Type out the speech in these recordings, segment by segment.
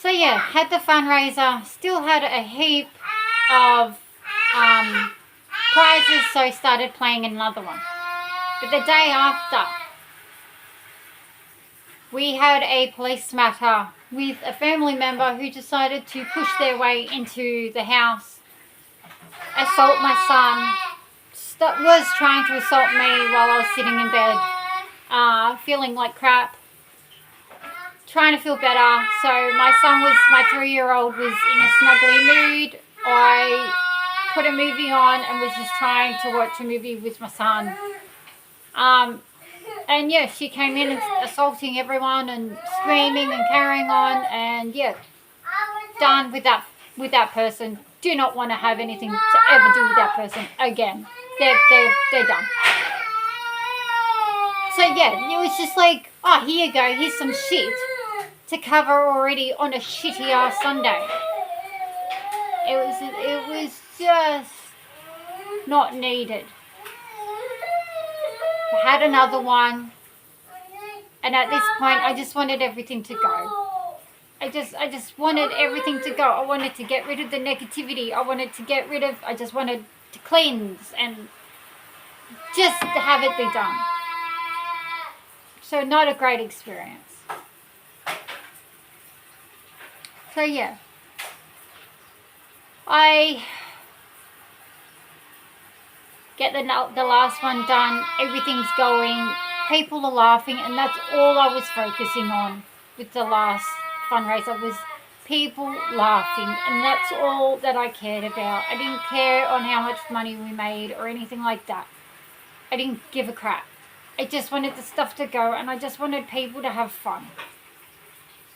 So yeah, had the fundraiser, still had a heap of prizes, so I started playing another one. But the day after, we had a police matter with a family member who decided to push their way into the house, assault my son, was trying to assault me while I was sitting in bed, feeling like crap, trying to feel better. So my 3-year-old was in a snuggly mood. I put a movie on and was just trying to watch a movie with my son. And yeah, she came in and assaulting everyone and screaming and carrying on, and yeah, done with that person. Do not want to have anything to ever do with that person again. They're done. So yeah, it was just like, oh, here you go, here's some shit to cover already on a shitty ass Sunday. It was just not needed. I had another one, and at this point I just wanted everything to go. I just wanted everything to go. I wanted to get rid of the negativity. I just wanted to cleanse and just to have it be done. So not a great experience. So yeah, I get the last one done. Everything's going. People are laughing, and that's all I was focusing on with the last fundraiser, was people laughing, and that's all that I cared about. I didn't care on how much money we made or anything like that. I didn't give a crap. I just wanted the stuff to go, and I just wanted people to have fun.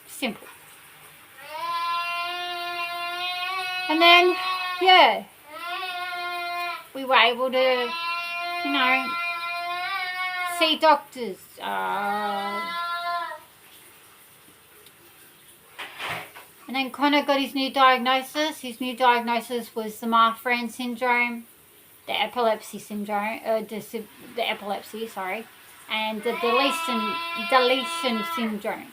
Simple. And then, yeah, we were able to, see doctors. And then Connor got his new diagnosis. His new diagnosis was the Marfan syndrome, the epilepsy syndrome, the epilepsy, sorry, and the deletion syndrome.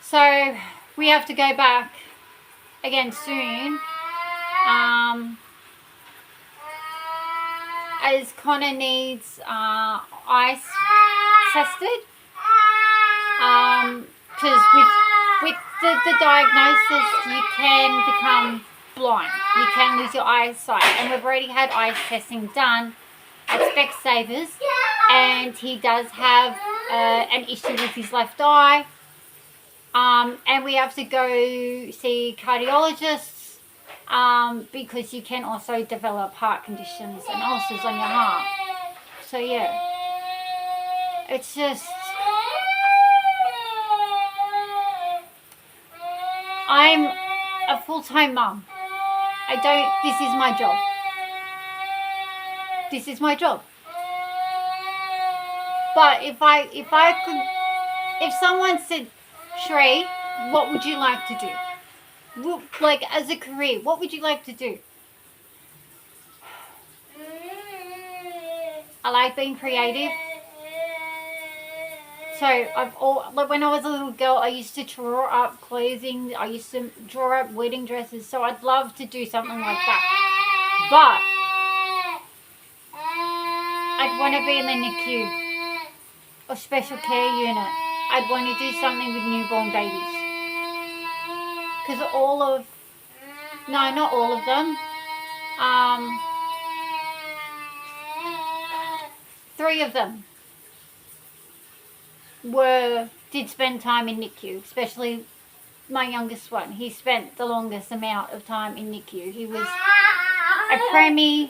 So we have to go back again soon, as Connor needs eyes tested, because with the diagnosis you can become blind. You can lose your eyesight, and we've already had eye testing done at Specsavers, and he does have an issue with his left eye, and we have to go see cardiologists, because you can also develop heart conditions and ulcers on your heart. So yeah, it's just, I'm a full-time mum. This is my job. This is my job. But if someone said, Sheree, what would you like to do? Like, as a career, what would you like to do? I like being creative. So like when I was a little girl, I used to draw up clothing. I used to draw up wedding dresses. So I'd love to do something like that. But I'd want to be in the NICU or special care unit. I'd want to do something with newborn babies. Because not all of them. 3 of them did spend time in NICU, especially my youngest one. He spent the longest amount of time in NICU. He was a preemie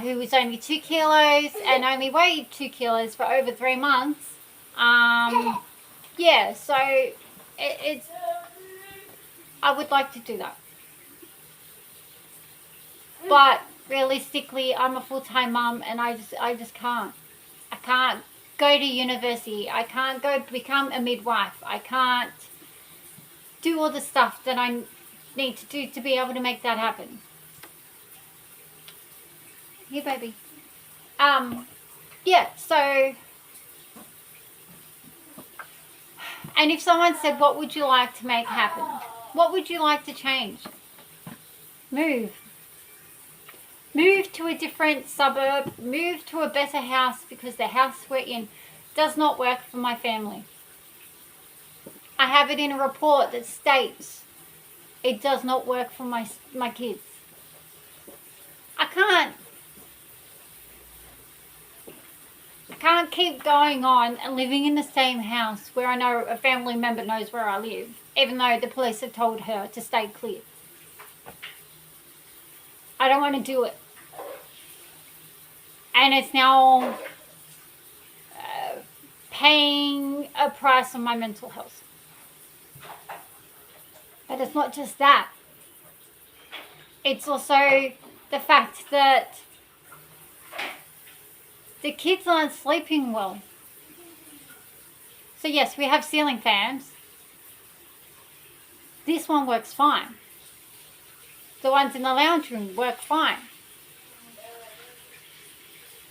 who was only 2 kilos and only weighed 2 kilos for over 3 months. Yeah, so it's I would like to do that. But realistically, I'm a full-time mum, and I just can't. I can't go to university. I can't go become a midwife. I can't do all the stuff that I need to do to be able to make that happen. Here, baby. Yeah, so, And if someone said, what would you like to make happen? What would you like to change? Move. Move to a different suburb. Move to a better house, because the house we're in does not work for my family. I have it in a report that states it does not work for my kids. I can't keep going on and living in the same house where I know a family member knows where I live, even though the police have told her to stay clear. I don't want to do it. And it's now paying a price on my mental health. But it's not just that. It's also the fact that the kids aren't sleeping well. So yes, we have ceiling fans. This one works fine. The ones in the lounge room work fine.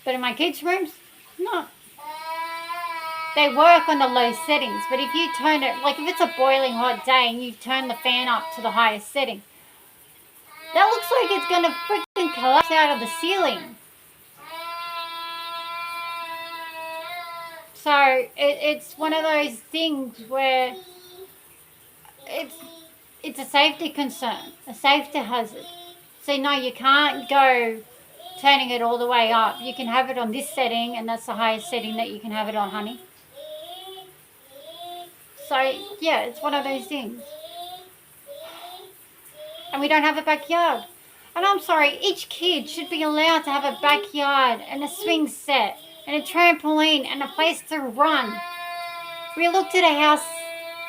But in my kids' rooms, no. They work on the low settings, but if you turn it, like if it's a boiling hot day and you turn the fan up to the highest setting, that looks like it's going to freaking collapse out of the ceiling. So it's one of those things where it's a safety concern, a safety hazard. So no, you can't go turning it all the way up. You can have it on this setting, and that's the highest setting that you can have it on, honey. So yeah, it's one of those things. And we don't have a backyard. And I'm sorry, each kid should be allowed to have a backyard and a swing set and a trampoline and a place to run. We looked at a house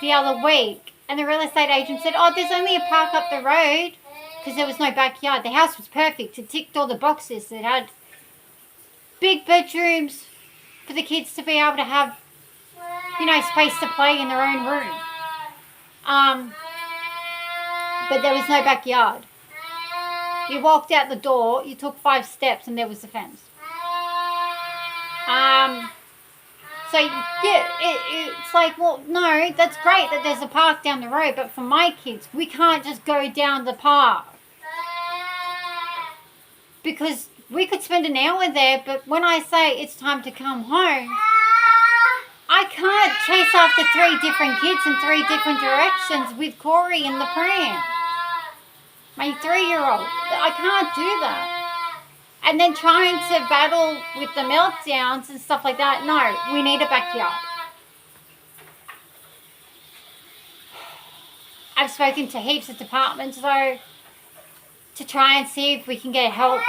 the other week and the real estate agent said, oh, there's only a park up the road, because there was no backyard. The house was perfect. It ticked all the boxes. It had big bedrooms for the kids to be able to have, space to play in their own room. But there was no backyard. You walked out the door, you took 5 steps, and there was the fence. So, yeah, it's like, well, no, that's great that there's a park down the road, but for my kids, we can't just go down the park. Because we could spend an hour there, but when I say it's time to come home, I can't chase after 3 different kids in 3 different directions with Corey in the pram. My 3-year-old. I can't do that. And then trying to battle with the meltdowns and stuff like that. No, we need a backyard. I've spoken to heaps of departments though to try and see if we can get help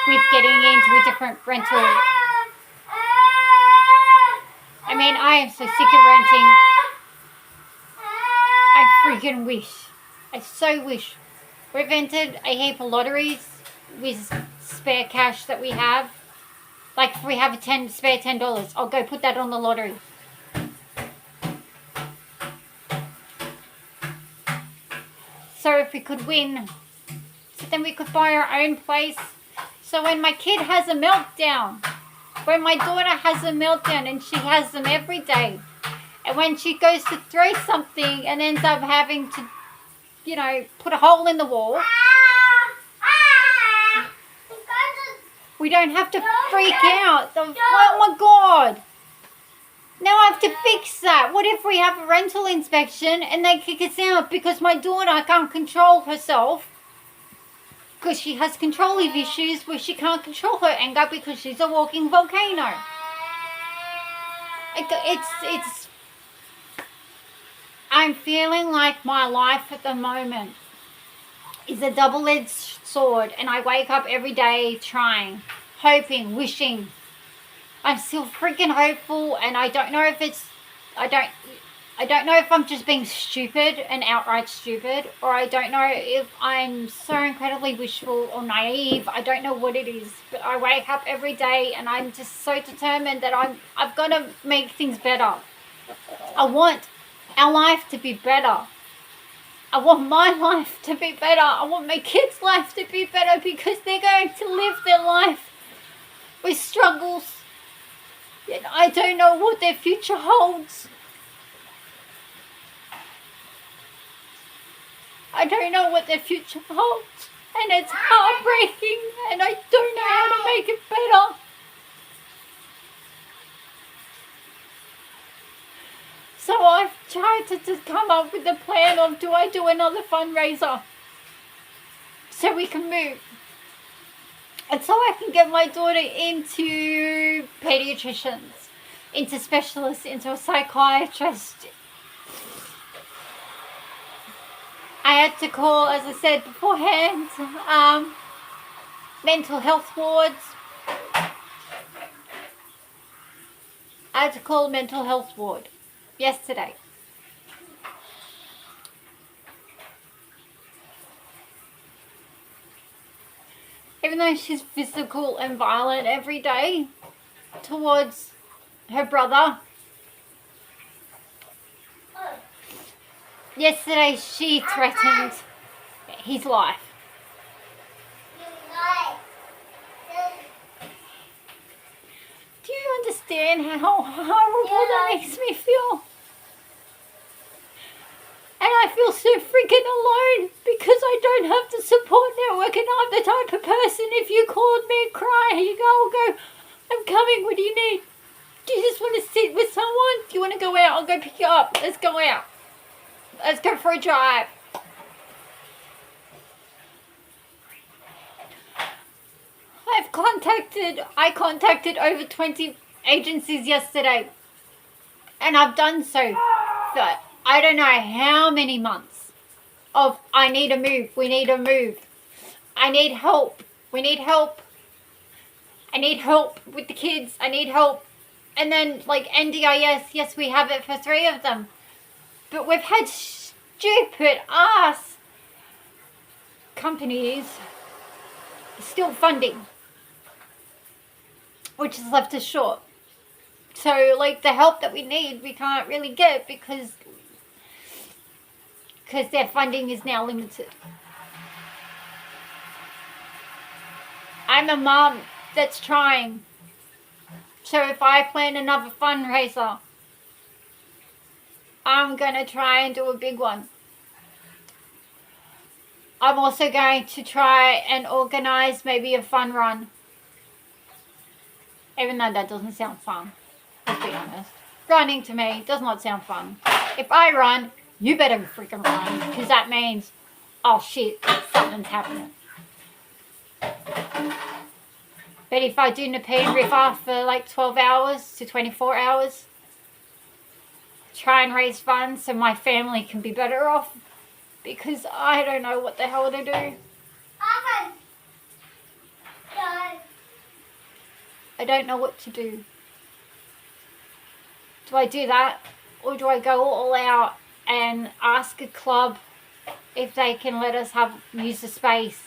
with getting into a different rental. I mean, I am so sick of renting. I freaking wish. I so wish. We've entered a heap of lotteries with spare cash that we have. Like if we have a spare $10, I'll go put that on the lottery. So if we could win, so then we could buy our own place. So when my kid has a meltdown, when my daughter has a meltdown, and she has them every day, and when she goes to throw something and ends up having to, put a hole in the wall, we don't have to freak out. Oh my God. Now I have to fix that. What if we have a rental inspection and they kick us out because my daughter can't control herself? Because she has control issues where she can't control her anger because she's a walking volcano. It's I'm feeling like my life at the moment is a double-edged sword, and I wake up every day trying, hoping, wishing. I'm still freaking hopeful, and I don't know if I don't know if I'm just being stupid and outright stupid, or I don't know if I'm so incredibly wishful or naive. I don't know what it is, but I wake up every day and I'm just so determined that I've got to make things better. I want our life to be better. I want my life to be better. I want my kids' life to be better, because they're going to live their life with struggles. Yet I don't know what their future holds. I don't know what their future holds, and it's heartbreaking, and I don't know how to make it better. So I've tried to come up with a plan of, do I do another fundraiser so we can move? And so I can get my daughter into pediatricians, into specialists, into a psychiatrist. I had to call, as I said beforehand, mental health wards. I had to call a mental health ward yesterday. Even though she's physical and violent every day towards her brother, yesterday she threatened his life. Do you understand how horrible that makes me feel? And I feel so freaking alone because I don't have the support network, and I'm the type of person, if you called me and cry, I'll go, I'm coming, what do you need? Do you just want to sit with someone? Do you want to go out? I'll go pick you up. Let's go out. Let's go for a drive. I contacted over 20 agencies yesterday, and I've done so for I don't know how many months of I need a move, we need a move, I need help, we need help, I need help with the kids, I need help. And then like NDIS, yes, we have it for 3 of them, but we've had stupid ass companies still funding, which has left us short. So like the help that we need, we can't really get because their funding is now limited. I'm a mom that's trying. So if I plan another fundraiser, I'm going to try and do a big one. I'm also going to try and organize maybe a fun run. Even though that doesn't sound fun. Let's be honest. Running to me does not sound fun. If I run, you better freaking run. Because that means, oh shit, something's happening. But if I do Nepean River for like 12 hours to 24 hours, try and raise funds so my family can be better off, because I don't know what the hell to do. I don't know what to do. Do I do that, or do I go all out and ask a club if they can let us use the space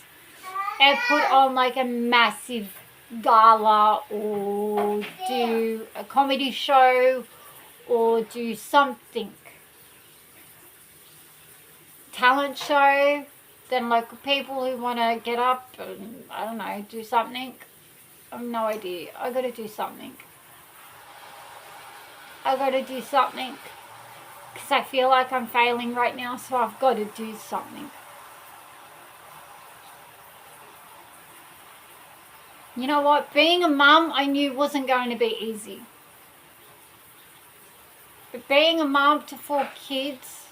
and put on like a massive gala, or do a comedy show, or do something, talent show, then local people who want to get up and I don't know, do something. I have no idea. I gotta do something. Because I feel like I'm failing right now, so I've got to do something. You know what? Being a mum, I knew wasn't going to be easy. But being a mum to 4 kids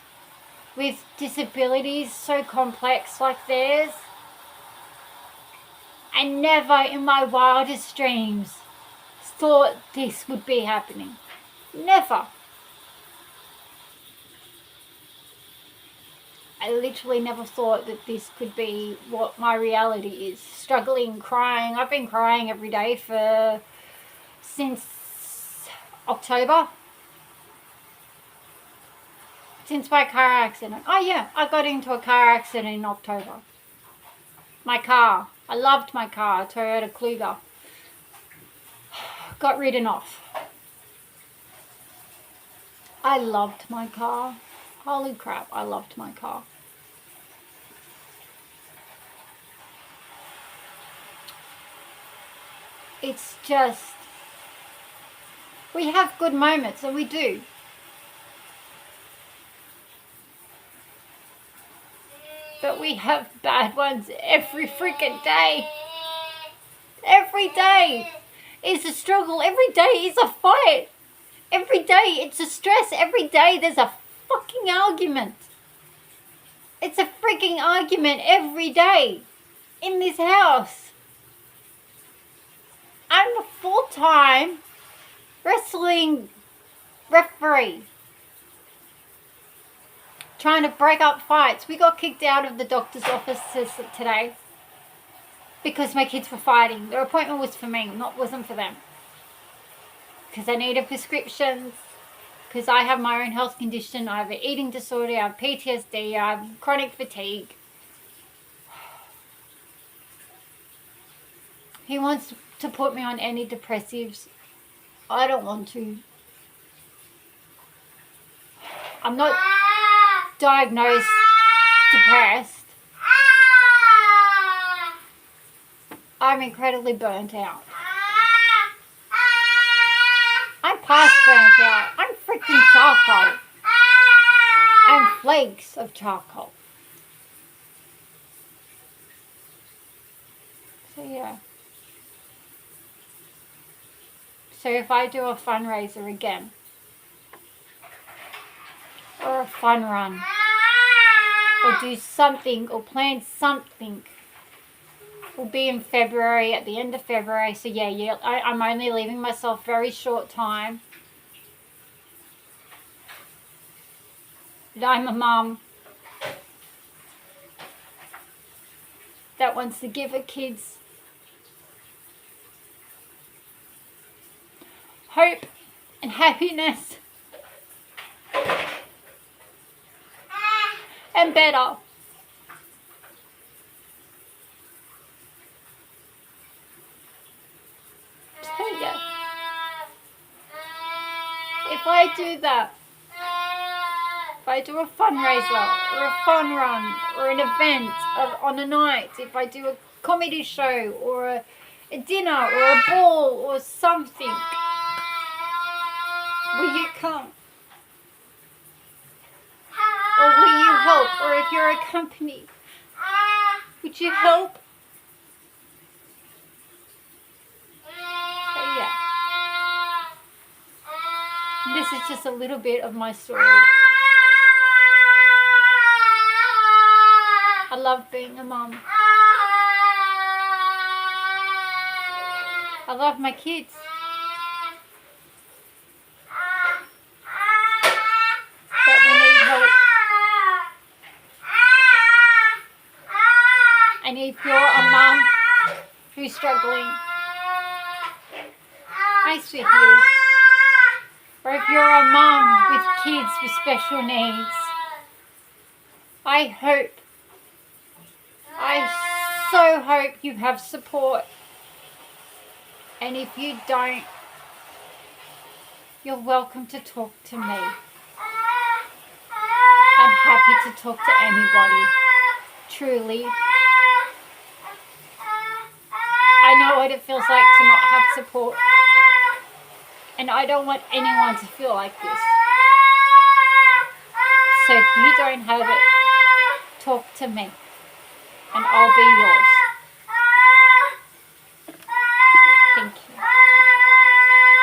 with disabilities so complex like theirs, I never in my wildest dreams thought this would be happening. Never. I literally never thought that this could be what my reality is. Struggling, crying. I've been crying every day since October. Since my car accident. Oh yeah, I got into a car accident in October. My car. I loved my car, Toyota Kluger. Got ridden off. I loved my car. Holy crap, I loved my car. It's just, we have good moments, and we do. But we have bad ones every freaking day. Every day is a struggle. Every day is a fight. Every day it's a stress. Every day there's a fucking argument. It's a freaking argument every day in this house. I'm a full-time wrestling referee. Trying to break up fights. We got kicked out of the doctor's office today because my kids were fighting. Their appointment was for me, wasn't for them. Because I needed prescriptions. Because I have my own health condition. I have an eating disorder. I have PTSD. I have chronic fatigue. He wants to put me on antidepressives. I don't want to. I'm not diagnosed depressed. I'm incredibly burnt out. I'm past burnt out. I'm freaking charcoal. I'm flakes of charcoal. So yeah. So if I do a fundraiser again, or a fun run, or do something, or plan something, will be in February, at the end of February. So yeah, I'm only leaving myself very short time. I'm a mum that wants to give her kids hope and happiness and better. So yeah, if I do that, if I do a fundraiser or a fun run or an event on a night, if I do a comedy show or a dinner or a ball or something, will you come? Or will you help? Or if you're a company, would you help? So yeah. This is just a little bit of my story. I love being a mum. I love my kids. But we need help. And if you're a mum who's struggling, I see you. Or if you're a mum with kids with special needs, I so hope you have support. And if you don't, you're welcome to talk to me. I'm happy to talk to anybody. Truly. I know what it feels like to not have support. And I don't want anyone to feel like this. So if you don't have it, talk to me. And I'll be yours.